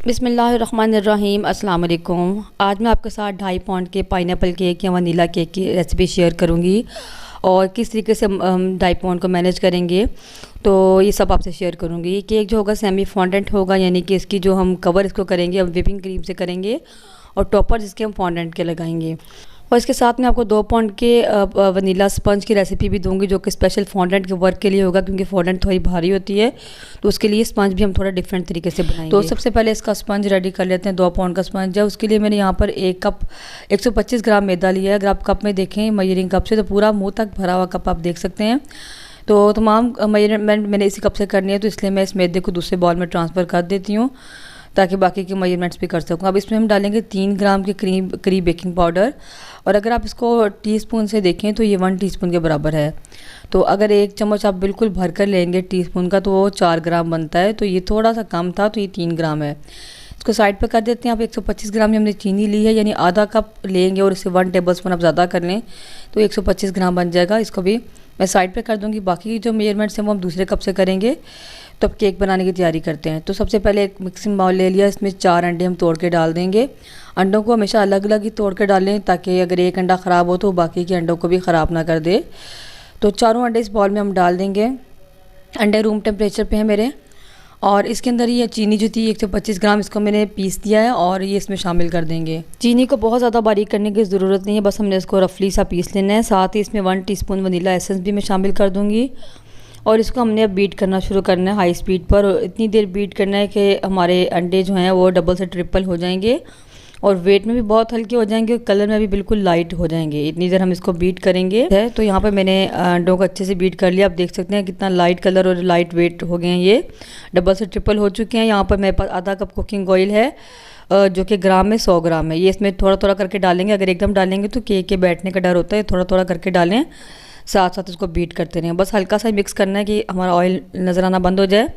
बिस्मिल्लाहिर्रहमानिर्रहीम अस्सलाम वालेकुम। आज मैं आपके साथ 2.5 पाउंड के पाइनएप्पल केक या वनीला केक की रेसिपी शेयर करूंगी और किस तरीके से हम 2.5 पाउंड को मैनेज करेंगे, तो ये सब आपसे शेयर करूंगी। ये केक जो होगा सेमी फॉन्डेंट होगा, यानी कि इसकी जो हम कवर इसको करेंगे हम विपिंग क्रीम से करेंगे और टॉपर जिसके हम फॉन्डेंट के लगाएंगे। और इसके साथ में आपको 2 पाउंड के वनीला स्पंज की रेसिपी भी दूंगी, जो कि स्पेशल फॉन्डेंट के वर्क के लिए होगा, क्योंकि फॉन्डेंट थोड़ी भारी होती है, तो उसके लिए स्पंज भी हम थोड़ा डिफरेंट तरीके से बनाएंगे। तो सबसे पहले इसका स्पंज रेडी कर लेते हैं। 2 पाउंड का स्पंज है, उसके लिए मैंने यहाँ पर 1 कप 125 ग्राम मैदा लिया है। अगर आप कप में देखें मयरिंग कप से, तो पूरा मुँह तक भरा हुआ कप आप देख सकते हैं। तो तमाम मेजरमेंट मैंने इसी कप से करनी है, तो इसलिए मैं इस मैदे को दूसरे बॉल में ट्रांसफ़र कर देती हूँ ताकि बाकी के मेजरमेंट्स भी कर सकूँ। अब इसमें हम डालेंगे 3 ग्राम के करीब बेकिंग पाउडर, और अगर आप इसको टीस्पून से देखें तो ये 1 टीस्पून के बराबर है। तो अगर 1 चम्मच आप बिल्कुल भर कर लेंगे टीस्पून का, तो वो 4 ग्राम बनता है, तो ये थोड़ा सा कम था, तो ये 3 ग्राम है। इसको साइड पर कर देते हैं। आप 125 ग्राम की हमने चीनी ली है, यानी आधा कप लेंगे और इसे 1 टेबलस्पून आप ज़्यादा कर लें तो 125 ग्राम बन जाएगा। इसको भी मैं साइड पे कर दूंगी। बाकी जो मेजरमेंट्स हैं वो हम दूसरे कप से करेंगे। तो अब केक बनाने की तैयारी करते हैं। तो सबसे पहले एक मिक्सिंग बाउल ले लिया, इसमें 4 अंडे हम तोड़ के डाल देंगे। अंडों को हमेशा अलग अलग ही तोड़ के डालें, ताकि अगर एक अंडा ख़राब हो तो बाकी के अंडों को भी ख़राब ना कर दे। तो चारों अंडे इस बाउल में हम डाल देंगे। अंडे रूम टेम्परेचर पे है मेरे, और इसके अंदर ये चीनी जो थी 125 ग्राम, इसको मैंने पीस दिया है और ये इसमें शामिल कर देंगे। चीनी को बहुत ज़्यादा बारीक करने की ज़रूरत नहीं है, बस हमने इसको रफली सा पीस लेना है। साथ ही इसमें 1 टीस्पून वनीला एसेंस भी मैं शामिल कर दूंगी, और इसको हमने अब बीट करना शुरू करना है हाई स्पीड पर। और इतनी देर बीट करना है कि हमारे अंडे जो हैं वो डबल से ट्रिपल हो जाएंगे, और वेट में भी बहुत हल्के हो जाएंगे और कलर में भी बिल्कुल लाइट हो जाएंगे। इतनी देर हम इसको बीट करेंगे। तो यहाँ पे मैंने अंडों को अच्छे से बीट कर लिया। आप देख सकते हैं कितना लाइट कलर और लाइट वेट हो गए हैं, ये डबल से ट्रिपल हो चुके हैं। यहाँ पर मेरे पास आधा कप कुकिंग ऑयल है, जो कि ग्राम में 100 ग्राम है। ये इसमें थोड़ा थोड़ा करके डालेंगे, अगर एकदम डालेंगे तो केक के बैठने का डर होता है। थोड़ा थोड़ा करके डालें, साथ साथ इसको बीट करते रहें। बस हल्का सा मिक्स करना है कि हमारा ऑयल नज़र आना बंद हो जाए।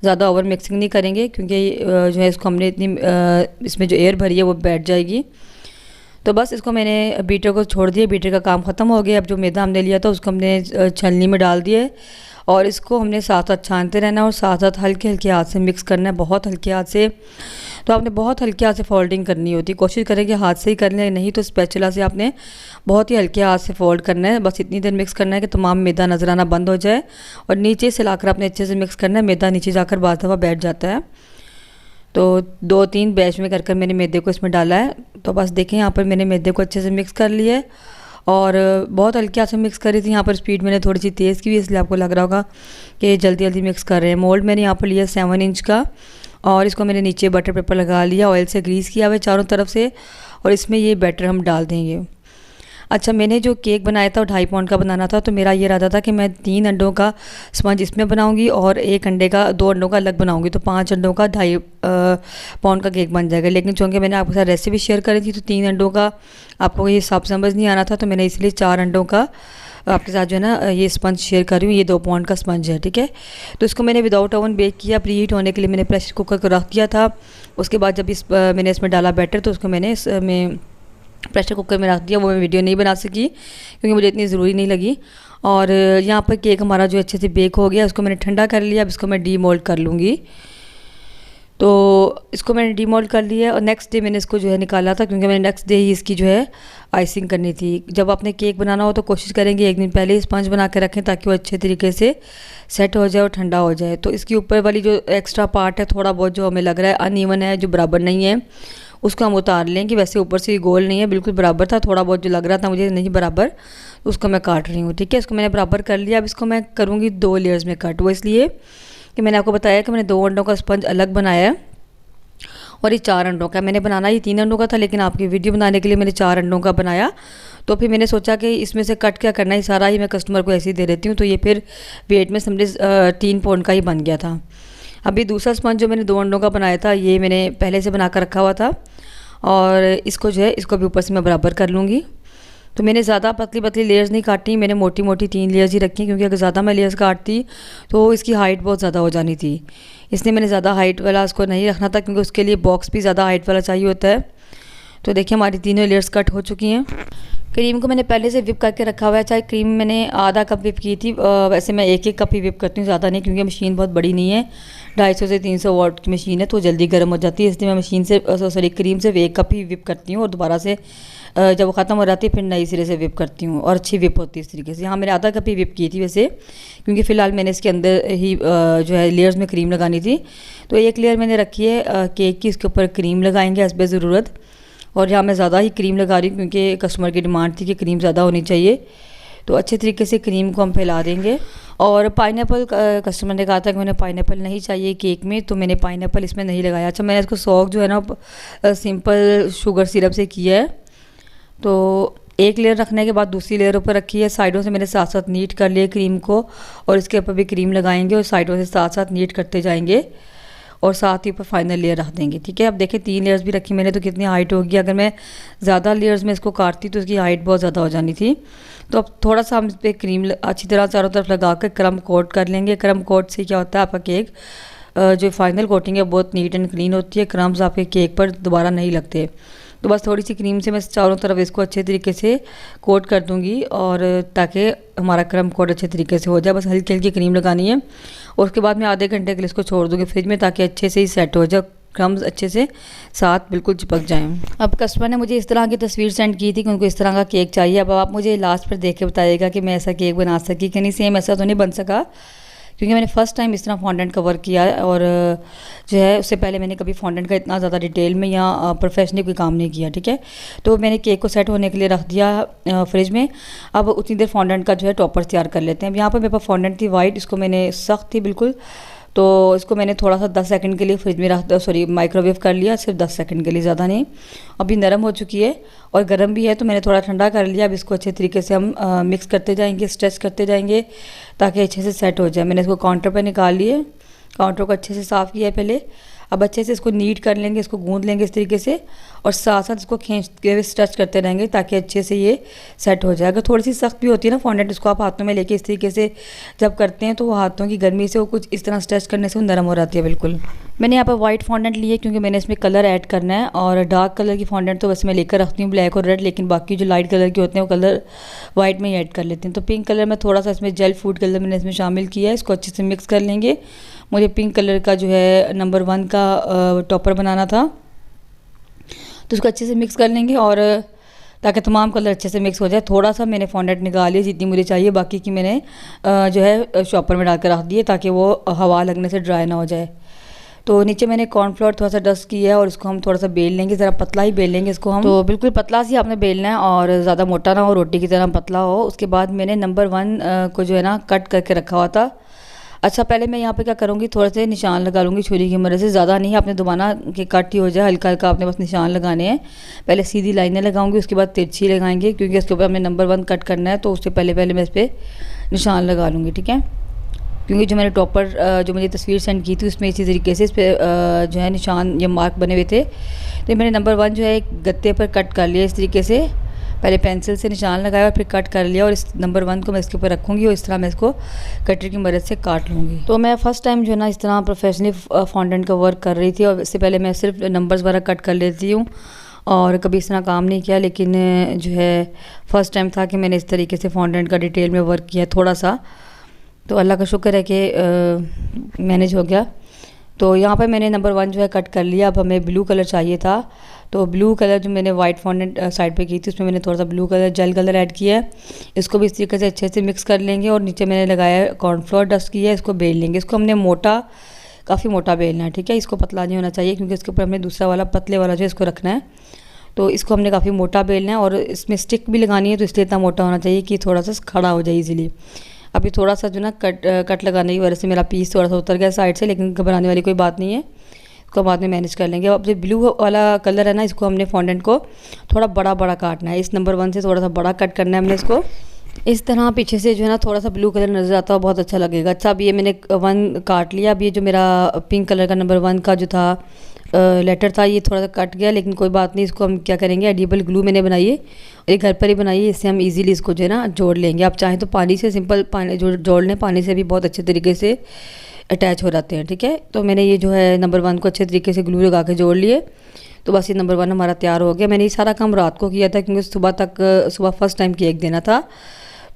ज़्यादा ओवर मिक्सिंग नहीं करेंगे, क्योंकि जो है इसको हमने इतनी इसमें जो एयर भरी है वो बैठ जाएगी। तो बस इसको मैंने बीटर को छोड़ दिया, बीटर का काम ख़त्म हो गया। अब जो मैदा हमने लिया था उसको हमने छलनी में डाल दिया, और इसको हमने साथ साथ छानते रहना और साथ साथ हल्के हल्के हाथ से मिक्स करना है, बहुत हल्के हाथ से। तो आपने बहुत हल्के हाथ से फोल्डिंग करनी होती है। कोशिश करें कि हाथ से ही कर लें, नहीं तो स्पैचुला से आपने बहुत ही हल्के हाथ से फोल्ड करना है। बस इतनी देर मिक्स करना है कि तमाम मैदा नज़र आना बंद हो जाए, और नीचे से लाकर आपने अच्छे से मिक्स करना है। मैदा नीचे जाकर बार दफ़ा बैठ जाता है। तो 2-3 बैच में कर मैंने मैदे को इसमें डाला है। तो बस देखें यहाँ पर मैंने मैदे को अच्छे से मिक्स कर लिया है, और बहुत हल्के हाथ से मिक्स करी थी। यहाँ पर स्पीड मैंने थोड़ी सी तेज़ की हुई, इसलिए आपको लग रहा होगा कि जल्दी जल्दी मिक्स कर रहे हैं। मोल्ड मैंने यहाँ पर लिया 7 इंच का, और इसको मैंने नीचे बटर पेपर लगा लिया, ऑयल से ग्रीस किया हुआ चारों तरफ से, और इसमें ये बैटर हम डाल देंगे। अच्छा, मैंने जो केक बनाया था वो 2.5 पाउंड का बनाना था, तो मेरा ये इरादा था कि मैं 3 अंडों का स्पंज इसमें बनाऊंगी और 2 अंडों का अलग बनाऊंगी, तो 5 अंडों का 2.5 पाउंड का केक बन जाएगा। लेकिन चूँकि मैंने आपके साथ रेसिपी शेयर करी थी, तो 3 अंडों का आपको ये हिसाब समझ नहीं आना था, तो मैंने इसलिए 4 अंडों का आपके साथ जो है ना ये स्पंज शेयर कर रही हूँ। ये 2 पाउंड का स्पंज है, ठीक है। तो इसको मैंने विदाउट ओवन बेक किया। प्री हीट होने के लिए मैंने प्रेशर कुकर को रख दिया था। उसके बाद जब मैंने इसमें डाला बैटर, तो उसको मैंने इसमें प्रेशर कुकर में रख दिया। वो मैं वीडियो नहीं बना सकी क्योंकि मुझे इतनी ज़रूरी नहीं लगी। और यहाँ पर केक हमारा जो अच्छे से बेक हो गया, उसको मैंने ठंडा कर लिया। अब इसको मैं डीमोल्ड कर लूँगी। तो इसको मैंने डीमोल्ड कर लिया, और नेक्स्ट डे मैंने इसको जो है निकाला था, क्योंकि मैंने नेक्स्ट डे ही इसकी जो है आइसिंग करनी थी। जब आपने केक बनाना हो तो कोशिश करेंगे 1 दिन पहले ही स्पंज बना के रखें, ताकि वो अच्छे तरीके से सेट हो जाए और ठंडा हो जाए। तो इसकी ऊपर वाली जो एक्स्ट्रा पार्ट है, थोड़ा बहुत जो हमें लग रहा है अनइवन है, जो बराबर नहीं है, उसको हम उतार लें। कि वैसे ऊपर से गोल नहीं है, बिल्कुल बराबर था। थोड़ा बहुत जो लग रहा था मुझे नहीं बराबर, उसको मैं काट रही हूँ, ठीक है। इसको मैंने बराबर कर लिया। अब इसको मैं करूँगी 2 लेयर्स में कट। वो इसलिए कि मैंने आपको बताया कि मैंने 2 अंडों का स्पंज अलग बनाया है, और ये 4 अंडों का मैंने बनाना, ये 3 अंडों का था, लेकिन आपकी वीडियो बनाने के लिए मैंने 4 अंडों का बनाया। तो फिर मैंने सोचा कि इसमें से कट क्या करना है, सारा ही मैं कस्टमर को ऐसे ही दे देती हूँ। तो ये फिर वेट में समझे 3 पाउंड का ही बन गया था। अभी दूसरा स्पंज जो मैंने 2 अंडों का बनाया था, ये मैंने पहले से बना कर रखा हुआ था, और इसको जो है इसको भी ऊपर से मैं बराबर कर लूँगी। तो मैंने ज़्यादा पतली पतली लेयर्स नहीं काटी, मैंने मोटी मोटी 3 लेयर्स ही रखी, क्योंकि अगर ज़्यादा मैं लेयर्स काटती तो इसकी हाइट बहुत ज़्यादा हो जानी थी। इसलिए मैंने ज़्यादा हाइट वाला उसको नहीं रखना था, क्योंकि उसके लिए बॉक्स भी ज़्यादा हाइट वाला चाहिए होता है। तो देखिए हमारी तीनों लेयर्स कट हो चुकी हैं। क्रीम को मैंने पहले से विप करके रखा हुआ है। चाहे क्रीम मैंने आधा कप विप की थी, वैसे मैं एक कप ही विप करती हूँ, ज़्यादा नहीं, क्योंकि मशीन बहुत बड़ी नहीं है। 250 से 300 वाट की मशीन है तो जल्दी गर्म हो जाती है, इसलिए मैं मशीन से क्रीम से एक कप ही विप करती हूँ और दोबारा से जब वो ख़त्म हो जाती है फिर नई सिरे से विप करती हूँ और अच्छी विप होती है इस तरीके से। यहाँ मैंने आधा कप ही विप की थी वैसे, क्योंकि फ़िलहाल मैंने इसके अंदर ही जो है लेयर्स में क्रीम लगानी थी। तो एक लेयर मैंने रखी है केक की, इसके ऊपर क्रीम लगाएंगे हस्बे ज़रूरत। और यहाँ मैं ज़्यादा ही क्रीम लगा रही हूँ क्योंकि कस्टमर की डिमांड थी कि क्रीम ज़्यादा होनी चाहिए। तो अच्छे तरीके से क्रीम को हम फैला देंगे। और पाइनएप्पल कस्टमर ने कहा था कि उन्हें पाइनएप्पल नहीं चाहिए केक में, तो मैंने पाइनएप्पल इसमें नहीं लगाया। अच्छा, मैंने इसको सॉक जो है ना सिंपल शुगर सिरप से किया है। तो एक लेयर रखने के बाद दूसरी लेयर ऊपर रखी है। साइडों से मैंने साथ साथ नीट कर लिया क्रीम को, और इसके ऊपर भी क्रीम लगाएंगे और साइडों से साथ साथ नीट करते जाएंगे और साथ ही ऊपर फाइनल लेयर रख देंगे। ठीक है, अब देखें 3 लेयर्स भी रखी मैंने, तो कितनी हाइट होगी। अगर मैं ज़्यादा लेयर्स में इसको काटती तो इसकी हाइट बहुत ज़्यादा हो जानी थी। तो अब थोड़ा सा हम इस पर क्रीम अच्छी तरह चारों तरफ लगा कर क्रम कोट कर लेंगे। क्रम कोट से क्या होता है, आपका केक जो फाइनल कोटिंग है बहुत नीट एंड क्लीन होती है, क्रम्स आपके केक पर दोबारा नहीं लगते। तो बस थोड़ी सी क्रीम से मैं चारों तरफ इसको अच्छे तरीके से कोट कर दूंगी, और ताकि हमारा क्रम कोट अच्छे तरीके से हो जाए। बस हल्की हल्की क्रीम लगानी है और उसके बाद मैं आधे घंटे के लिए इसको छोड़ दूंगी फ्रिज में, ताकि अच्छे से ही सेट हो जाए, क्रम्स अच्छे से साथ बिल्कुल चिपक जाएं। अब कस्टमर ने मुझे इस तरह की तस्वीर सेंड की थी कि उनको इस तरह का केक चाहिए। अब आप मुझे लास्ट पर देख के बताइएगा कि मैं ऐसा केक बना सकी कि नहीं। सेम ऐसा तो नहीं बन सका, क्योंकि मैंने फ़र्स्ट टाइम इस तरह फॉन्डेंट का वर्क किया है, और जो है उससे पहले मैंने कभी फॉन्डेंट का इतना ज़्यादा डिटेल में या प्रोफेशनली कोई काम नहीं किया। ठीक है, तो मैंने केक को सेट होने के लिए रख दिया फ्रिज में। अब उतनी देर फॉन्डेंट का जो है टॉपर तैयार कर लेते हैं। अब यहाँ पर मेरे पास फॉन्डेंट थी वाइट, इसको मैंने सख्त थी बिल्कुल, तो इसको मैंने थोड़ा सा 10 सेकंड के लिए फ्रिज में माइक्रोवेव कर लिया, सिर्फ 10 सेकंड के लिए, ज़्यादा नहीं। अभी नरम हो चुकी है और गर्म भी है, तो मैंने थोड़ा ठंडा कर लिया। अब इसको अच्छे तरीके से हम मिक्स करते जाएंगे, स्ट्रेच करते जाएंगे, ताकि अच्छे से सेट हो जाए। मैंने इसको काउंटर पर निकाल लिए, काउंटर को अच्छे से साफ़ किया है पहले। अब अच्छे से इसको नीट कर लेंगे, इसको गूंद लेंगे इस तरीके से, और साथ साथ इसको खींचते हुए स्ट्रेच करते रहेंगे ताकि अच्छे से ये सेट हो जाए। अगर थोड़ी सी सख्त भी होती है ना फॉन्डेंट, इसको आप हाथों में लेके इस तरीके से जब करते हैं तो वो हाथों की गर्मी से वो कुछ इस तरह स्ट्रेच करने से वो नरम हो जाती है बिल्कुल। मैंने यहाँ पर वाइट फॉन्डेंट ली है क्योंकि मैंने इसमें कलर ऐड करना है, और डार्क कलर की फॉन्डेंट तो वैसे मैं लेकर रखती हूँ ब्लैक और रेड, लेकिन बाकी जो लाइट कलर के होते हैं वो कलर वाइट में ही ऐड कर लेते हैं। तो पिंक कलर में थोड़ा सा इसमें जेल फूड कलर मैंने इसमें शामिल किया है, इसको अच्छे से मिक्स कर लेंगे। मुझे पिंक कलर का जो है नंबर 1 का टॉपर बनाना था, तो उसको अच्छे से मिक्स कर लेंगे, और ताकि तमाम कलर अच्छे से मिक्स हो जाए। थोड़ा सा मैंने फॉन्डेंट निकाल लिया जितनी मुझे चाहिए, बाकी की मैंने जो है शॉपर में डालकर रख दिए ताकि वो हवा लगने से ड्राई ना हो जाए। तो नीचे मैंने कॉर्नफ्लोर थोड़ा सा डस्ट किया है, और इसको हम थोड़ा सा बेल लेंगे, ज़रा पतला ही बेल लेंगे इसको हम। तो बिल्कुल पतला सी आपने बेलना है और ज़्यादा मोटा ना हो, रोटी की तरह पतला हो। उसके बाद मैंने नंबर 1 को जो है ना कट करके रखा हुआ था। अच्छा, पहले मैं यहाँ पे क्या करूँगी, थोड़े से निशान लगा लूँगी छुरी की मदद से, ज़्यादा नहीं, आपने दुबाना कि कट ही हो जाए, हल्का हल्का आपने बस निशान लगाने हैं। पहले सीधी लाइनें लगाऊंगी, उसके बाद तिरछी लगाएंगे, क्योंकि इसके ऊपर हमने नंबर 1 कट करना है, तो उससे पहले मैं इस पर निशान लगा लूँगी। ठीक है, क्योंकि जो मैंने टॉपर जो मुझे तस्वीर सेंड की थी उसमें इसी तरीके से इस पर जो है निशान या मार्क बने हुए थे। तो मैंने नंबर 1 जो है एक गत्ते पर कट कर लिया इस तरीके से, पहले पेंसिल से निशान लगाया और फिर कट कर लिया, और इस नंबर 1 को मैं इसके ऊपर रखूँगी और इस तरह मैं इसको कटर की मदद से काट लूँगी। तो मैं फ़र्स्ट टाइम जो है ना इस तरह प्रोफेशनली फॉन्डेंट का वर्क कर रही थी, और इससे पहले मैं सिर्फ नंबर्स वगैरह कट कर लेती हूँ और कभी इस तरह काम नहीं किया, लेकिन जो है फ़र्स्ट टाइम था कि मैंने इस तरीके से फॉन्डेंट का डिटेल में वर्क किया थोड़ा सा। तो अल्लाह का शुक्र है कि मैनेज हो गया। तो यहाँ पर मैंने नंबर 1 जो है कट कर लिया। अब हमें ब्लू कलर चाहिए था, तो ब्लू कलर जो मैंने वाइट फॉन्डेंट साइड पे की थी उसमें मैंने थोड़ा सा blue colour jail colour add किया है। इसको भी इस तरीके से अच्छे से मिक्स कर लेंगे, और नीचे मैंने लगाया कॉर्नफ्लोर डस्ट किया है, इसको बेल लेंगे। इसको हमने काफ़ी मोटा बेलना है। ठीक है, इसको पतला नहीं होना चाहिए, क्योंकि इसके ऊपर हमने दूसरा वाला पतले वाला जो है इसको रखना है। तो इसको हमने काफ़ी मोटा बेलना है, और इसमें स्टिक भी लगानी है, तो इसलिए इतना मोटा होना चाहिए कि थोड़ा सा खड़ा हो जाए ईजिली। अभी थोड़ा सा जो ना कट लगाने की वजह से मेरा पीस थोड़ा सा उतर गया साइड से, लेकिन घबराने वाली कोई बात नहीं है, इसको बाद में मैनेज कर लेंगे। अब जो ब्लू वाला कलर है ना, इसको हमने फॉन्डेंट को थोड़ा बड़ा बड़ा काटना है, इस नंबर 1 से थोड़ा सा बड़ा कट करना है हमने इसको। इस तरह पीछे से जो है ना थोड़ा सा ब्लू कलर नज़र आता है, बहुत अच्छा लगेगा। अच्छा, अब ये मैंने 1 काट लिया। अब ये जो मेरा पिंक कलर का नंबर 1 का जो था लेटर था, ये थोड़ा सा कट गया, लेकिन कोई बात नहीं, इसको हम क्या करेंगे, एडिबल ग्लू मैंने बनाई है, ये घर पर ही बनाई है, इससे हम इजीली इसको जो है ना जोड़ लेंगे। आप चाहें तो पानी से, सिंपल पानी जोड़ लें, पानी से भी बहुत अच्छे तरीके से अटैच हो जाते हैं। ठीक है, तो मैंने ये जो है नंबर 1 को अच्छे तरीके से ग्लू लगा के जोड़ लिए। तो बस ये नंबर 1 हमारा तैयार हो गया। मैंने ये सारा काम रात को किया था क्योंकि सुबह फर्स्ट टाइम केक देना था,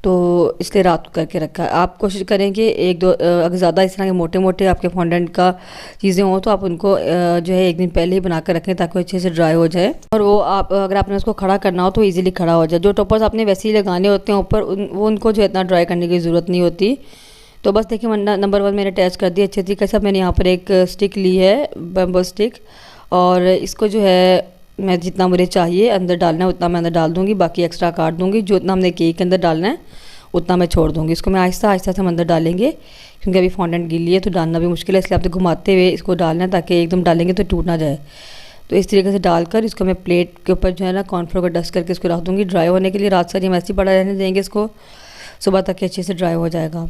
तो इसलिए रात को करके रखा है। आप कोशिश करें कि एक दो अगर ज़्यादा इस तरह के मोटे मोटे आपके फॉन्डेंट का चीज़ें हों तो आप उनको जो है एक दिन पहले ही बना कर रखें ताकि वो अच्छे से ड्राई हो जाए, और वो आप अगर आपने उसको खड़ा करना हो तो ईज़िली खड़ा हो जाए। जो टॉपर्स आपने वैसे ही लगाने होते हैं ऊपर वो उनको जो इतना ड्राई करने की ज़रूरत नहीं होती। तो बस देखिए नंबर 1 मैंने अटैच कर दिया अच्छे तरीके से। मैंने यहाँ पर एक स्टिक ली है, बम्बो स्टिक, और इसको जो है मैं जितना मुझे चाहिए अंदर डालना है उतना मैं अंदर डाल दूँगी, बाकी एक्स्ट्रा काट दूँगी। जो उतना हमने केक के अंदर डालना है उतना मैं छोड़ दूँगी। इसको मैं आहिस्ता आहिस्ता से हम अंदर डालेंगे क्योंकि अभी फॉन्डेंट गीली है तो डालना भी मुश्किल है, इसलिए आपको घुमाते हुए इसको डालना है ताकि एकदम डालेंगे तो टूट ना जाए। तो इस तरीके से डालकर इसको मैं प्लेट के ऊपर जो है ना कॉर्नफ्लोर को डस्ट करके इसको रख दूँगी ड्राई होने के लिए। रात सारी हम ऐसे ही पड़ा रहने देंगे, इसको सुबह तक अच्छे से ड्राई हो जाएगा।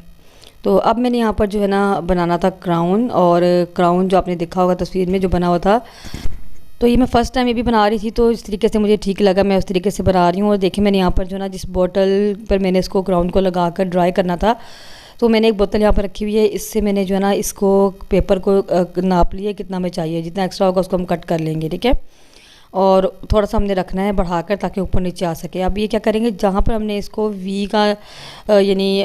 तो अब मैंने यहाँ पर जो है ना बनाना था क्राउन, और क्राउन जो आपने देखा होगा तस्वीर में जो बना हुआ था, तो ये मैं फ़र्स्ट टाइम ये भी बना रही थी तो इस तरीके से मुझे ठीक लगा, मैं उस तरीके से बना रही हूँ। और देखिए मैंने यहाँ पर जो ना जिस बोतल पर मैंने इसको क्राउन को लगा कर ड्राई करना था, तो मैंने एक बोतल यहाँ पर रखी हुई है। इससे मैंने जो है ना इसको पेपर को नाप लिया कितना में चाहिए, जितना एक्स्ट्रा होगा उसको हम कट कर लेंगे, ठीक है। और थोड़ा सा हमने रखना है बढ़ाकर ताकि ऊपर नीचे आ सके। अब ये क्या करेंगे, जहाँ पर हमने इसको वी का यानी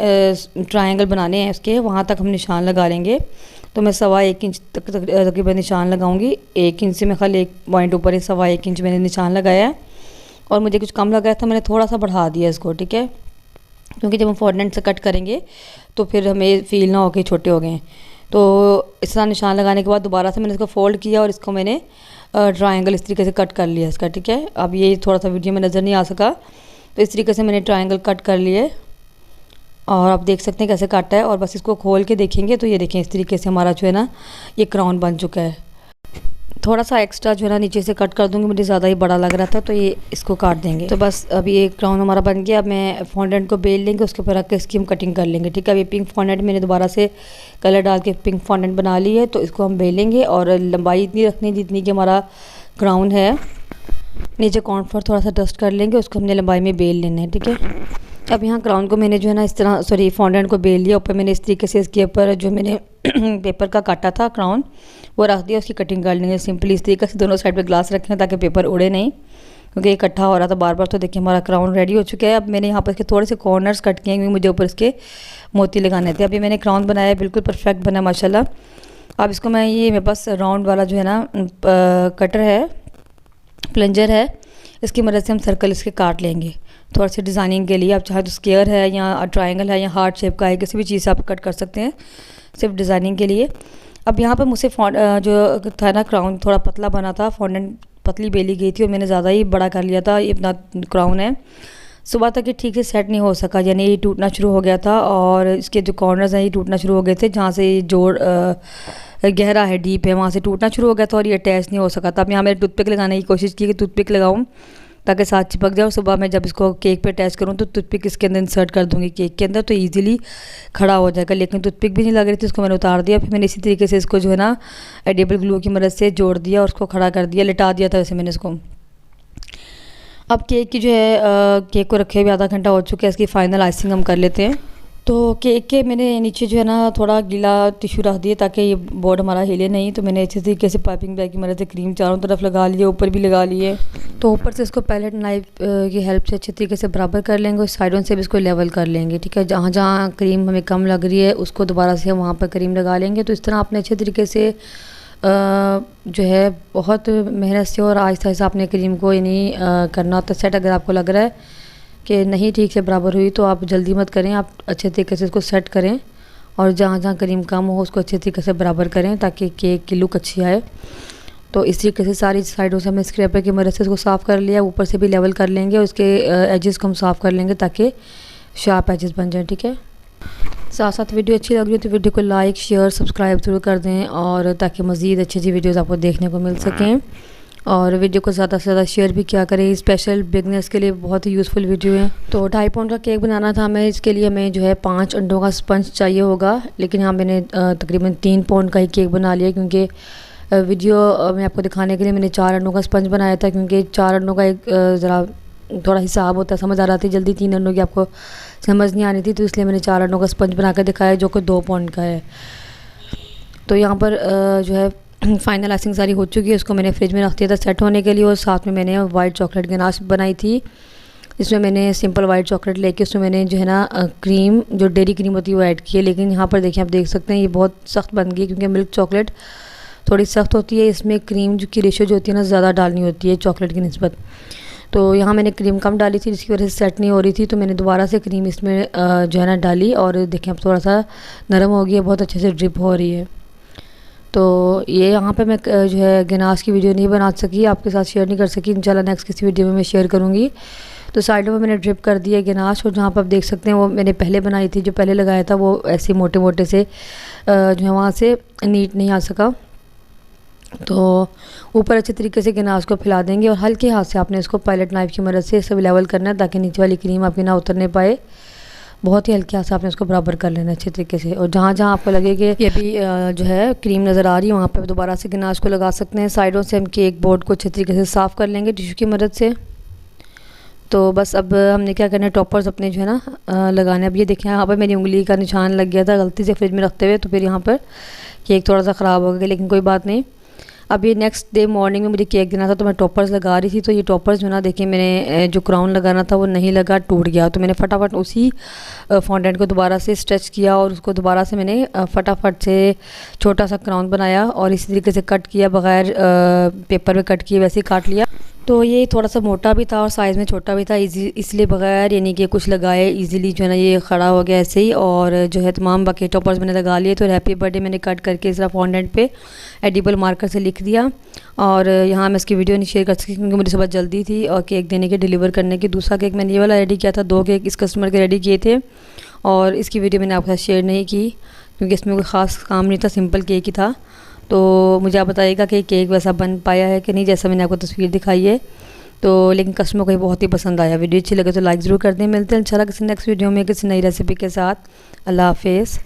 ट्रायंगल बनाने हैं उसके वहाँ तक हम निशान लगा लेंगे। तो मैं 1.25 इंच तक तकरीबन निशान लगाऊंगी। 1 इंच से मैं खाली एक पॉइंट ऊपर ही 1.25 इंच मैंने निशान लगाया है, और मुझे कुछ कम लगा था मैंने थोड़ा सा बढ़ा दिया इसको, ठीक है, क्योंकि जब हम फॉन्डेंट से कट करेंगे तो फिर हमें फील ना हो कि छोटे हो गए। तो इस तरह निशान लगाने के बाद दोबारा से मैंने इसको फोल्ड किया और इसको मैंने ट्रायंगल इस तरीके से कट कर लिया इसका, ठीक है। अब ये थोड़ा सा वीडियो में नज़र नहीं आ सका, तो इस तरीके से मैंने ट्रायंगल कट कर लिए और आप देख सकते हैं कैसे काटा है। और बस इसको खोल के देखेंगे तो ये देखें इस तरीके से हमारा जो है ना ये क्राउन बन चुका है। थोड़ा सा एक्स्ट्रा जो है ना नीचे से कट कर दूंगी, मुझे ज़्यादा ही बड़ा लग रहा था तो ये इसको काट देंगे। तो बस अभी ये क्राउन हमारा बन गया। अब मैं फॉन्डेंट को बेल लेंगे, उसके ऊपर रख के इसकी हम कटिंग कर लेंगे, ठीक है। अभी पिंक फॉन्डेंट मैंने दोबारा से कलर डाल के पिंक फॉन्डेंट बना ली है, तो इसको हम बेलेंगे और लंबाई इतनी रखनी जितनी कि हमारा क्राउन है। नीचे कॉर्नफ्लोर थोड़ा सा डस्ट कर लेंगे, उसको हमने लंबाई में बेल लेना है, ठीक है। अब यहाँ क्राउन को मैंने जो है ना इस तरह फॉन्डेंट को बेल लिया, ऊपर मैंने इस तरीके से इसके ऊपर जो मैंने पेपर का काटा था क्राउन वो रख दिया, उसकी कटिंग कर लेंगे सिंपली इस तरीके से। दोनों साइड पे ग्लास रखें ताकि पेपर उड़े नहीं, क्योंकि इकट्ठा हो रहा था बार बार। तो देखिए हमारा क्राउन रेडी हो चुका है। अब मैंने यहाँ पर इसके थोड़े से कॉर्नर्स कट किए क्योंकि मुझे ऊपर इसके मोती लगाने थे। अभी मैंने क्राउन बनाया, बिल्कुल परफेक्ट बना माशाल्लाह। अब इसको मैं ये मेरे पास राउंड वाला जो है ना कटर है, प्लंजर है, इसकी मदद से हम सर्कल इसके काट लेंगे थोड़ा सा डिज़ाइनिंग के लिए। आप चाहे तो स्क्वायर है या ट्रायंगल है या हार्ट शेप का है, किसी भी चीज़ से आप कट कर सकते हैं सिर्फ डिज़ाइनिंग के लिए। अब यहाँ पर मुझसे जो था ना क्राउन थोड़ा पतला बना था, फॉन्डेंट पतली बेली गई थी और मैंने ज़्यादा ही बड़ा कर लिया था। ये अपना क्राउन है, सुबह तक ये ठीक से सेट नहीं हो सका, यानी ये टूटना शुरू हो गया था और इसके जो कॉर्नर्स हैं ये टूटना शुरू हो गए थे। जहाँ से ये जोड़ गहरा है, डीप है, वहाँ से टूटना शुरू हो गया था और ये अटैच नहीं हो सका था। अब यहाँ मैंने टूथपिक लगाने की कोशिश की कि टूथपिक लगाऊँ ताकि साथ चिपक जाए, और सुबह मैं जब इसको केक पे अटैच करूँ तो टूथपिक इसके अंदर इंसर्ट कर दूँगी केक के अंदर, तो इजीली खड़ा हो जाएगा। लेकिन टूथपिक भी नहीं लग रही थी, उसको मैंने उतार दिया। फिर मैंने इसी तरीके से इसको जो है ना एडिबल ग्लू की मदद से जोड़ दिया और उसको खड़ा कर दिया, लिटा दिया था वैसे मैंने इसको। अब केक की जो है केक को रखे हुए आधा घंटा हो चुका है, इसकी फ़ाइनल आइसिंग हम कर लेते हैं। तो केक के मैंने नीचे जो है ना थोड़ा गीला टिश्यू रख दिए ताकि ये बोर्ड हमारा हिले नहीं। तो मैंने अच्छे तरीके से पाइपिंग बैग की मदद से क्रीम चारों तरफ लगा लिए, ऊपर भी लगा लिए। तो ऊपर से इसको पैलेट नाइफ की हेल्प से अच्छे तरीके से बराबर कर लेंगे और साइडों से भी इसको लेवल कर लेंगे, ठीक है। जहाँ जहाँ क्रीम हमें कम लग रही है उसको दोबारा से हम वहाँ पर क्रीम लगा लेंगे। तो इस तरह आपने अच्छे तरीके से जो है बहुत मेहनत से और आहिस्ता आहिस्ता अपने क्रीम को यानी करना होता है सेट। अगर आपको लग रहा है कि नहीं ठीक से बराबर हुई तो आप जल्दी मत करें, आप अच्छे तरीके से इसको सेट करें और जहाँ जहाँ क्रीम कम हो उसको अच्छे तरीके से बराबर करें ताकि केक की लुक अच्छी आए। तो इस तरीके से सारी साइडों से हमने स्क्रैपर की मदद से इसको साफ़ कर लिया, ऊपर से भी लेवल कर लेंगे और उसके एजेस को हम साफ़ कर लेंगे ताकि शार्प एजेस बन जाए, ठीक है। साथ साथ वीडियो अच्छी लग रही है तो वीडियो को लाइक शेयर सब्सक्राइब ज़रूर कर दें और ताकि मज़ीद अच्छी अच्छी वीडियोज़ आपको देखने को मिल सकें। और वीडियो को ज़्यादा से ज़्यादा शेयर भी किया करें, स्पेशल बिगनर्स के लिए बहुत ही यूज़फुल वीडियो है। तो 2.5 पाउंड का केक बनाना था हमें, इसके लिए हमें जो है 5 अंडों का स्पंज चाहिए होगा, लेकिन यहाँ मैंने तकरीबन 3 पाउंड का ही केक बना लिया क्योंकि वीडियो में आपको दिखाने के लिए मैंने 4 अंडों का स्पंज बनाया था, क्योंकि 4 अंडों का एक ज़रा थोड़ा हिसाब होता है, समझ आ रहा थी जल्दी 3 अंडों की आपको समझ नहीं आनी थी, तो इसलिए मैंने 4 अंडों का स्पंज बना कर दिखाया जो कि 2 पाउंड का है। तो यहाँ पर जो है फाइनल आइसिंग सारी हो चुकी है, उसको मैंने फ्रिज में रख दिया था सेट होने के लिए। और साथ में मैंने वाइट चॉकलेट गनाश बनाई थी, इसमें मैंने सिंपल वाइट चॉकलेट लेके उसमें मैंने जो है ना क्रीम, जो डेयरी क्रीम होती है वो ऐड की है। लेकिन यहाँ पर देखिए, आप देख सकते हैं ये बहुत सख्त बन गई, क्योंकि मिल्क चॉकलेट थोड़ी सख्त होती है। इसमें क्रीम जो की रेशो जो होती है ना ज़्यादा डालनी होती है चॉकलेट की निस्बत। तो यहाँ मैंने क्रीम कम डाली थी, जिसकी वजह से सेट नहीं हो रही थी। तो मैंने दोबारा से क्रीम इसमें जो है ना डाली, और देखें अब थोड़ा सा नरम हो गई है, बहुत अच्छे से ड्रिप हो रही है। तो ये यहाँ पे मैं जो है गनाश की वीडियो नहीं बना सकी, आपके साथ शेयर नहीं कर सकी। इंशाल्लाह नेक्स्ट किसी वीडियो में मैं शेयर करूँगी। तो साइडों में मैंने ड्रिप कर दिया गनाश, और जहाँ पर आप देख सकते हैं वो मैंने पहले बनाई थी, जो पहले लगाया था वो ऐसे मोटे मोटे से जो है वहाँ से नीट नहीं आ सका। तो ऊपर अच्छे तरीके से गनाश को फैला देंगे, और हल्के हाथ से आपने इसको पायलट नाइफ की मदद से सब लेवल करना है, ताकि नीचे वाली क्रीम आपकी ना उतरने पाए। बहुत ही हल्के हाथ से आपने इसको बराबर कर लेना अच्छे तरीके से। और जहाँ जहाँ आपको लगे कि ये भी जो है क्रीम नज़र आ रही है, वहाँ पर दोबारा से गनाश को लगा सकते हैं। साइडों से हम केक बोर्ड को अच्छे तरीके से साफ़ कर लेंगे टिश्यू की मदद से। तो बस अब हमने क्या करना है, टॉपर्स अपने जो है ना लगाने। अब ये देखें, यहाँ पर मेरी उंगली का निशान लग गया था गलती से फ्रिज में रखते हुए, तो फिर यहाँ पर केक थोड़ा सा ख़राब हो गया, लेकिन कोई बात नहीं। अब ये नेक्स्ट डे मॉर्निंग में मुझे केक देना था, तो मैं टॉपर्स लगा रही थी। तो ये टॉपर्स जो ना देखिए, मैंने जो क्राउन लगाना था वो नहीं लगा, टूट गया। तो मैंने फटाफट उसी फॉन्डेंट को दोबारा से स्ट्रेच किया, और उसको दोबारा से मैंने फटाफट से छोटा सा क्राउन बनाया, और इसी तरीके से कट किया, बगैर पेपर में कट किए वैसे ही काट लिया। तो ये थोड़ा सा मोटा भी था और साइज़ में छोटा भी था, इसलिए बगैर यानी कि कुछ लगाए इजीली जो है ना ये खड़ा हो गया ऐसे ही। और जो है तमाम बाकी टॉपर्स मैंने लगा लिए। तो हैप्पी बर्थडे मैंने कट करके इस तरह फॉन्डेंट पे एडिबल मार्कर से लिख दिया। और यहाँ मैं इसकी वीडियो नहीं शेयर कर सकी, क्योंकि मुझे सुबह जल्दी थी और केक देने के डिलीवर करने की। दूसरा केक मैंने ये वाला रेडी किया था, 2 केक इस कस्टमर के रेडी किए थे, और इसकी वीडियो मैंने आपके साथ शेयर नहीं की, क्योंकि इसमें कोई ख़ास काम नहीं था, सिंपल केक ही था। तो मुझे आप बताइएगा कि केक वैसा बन पाया है कि नहीं, जैसा मैंने आपको तस्वीर दिखाई है। तो लेकिन कस्टमर को ये बहुत ही पसंद आया। वीडियो अच्छी लगे तो लाइक ज़रूर कर दें। मिलते हैं इंशाल्लाह किसी नेक्स्ट वीडियो में किसी नई रेसिपी के साथ। अल्लाह हाफ़िज़।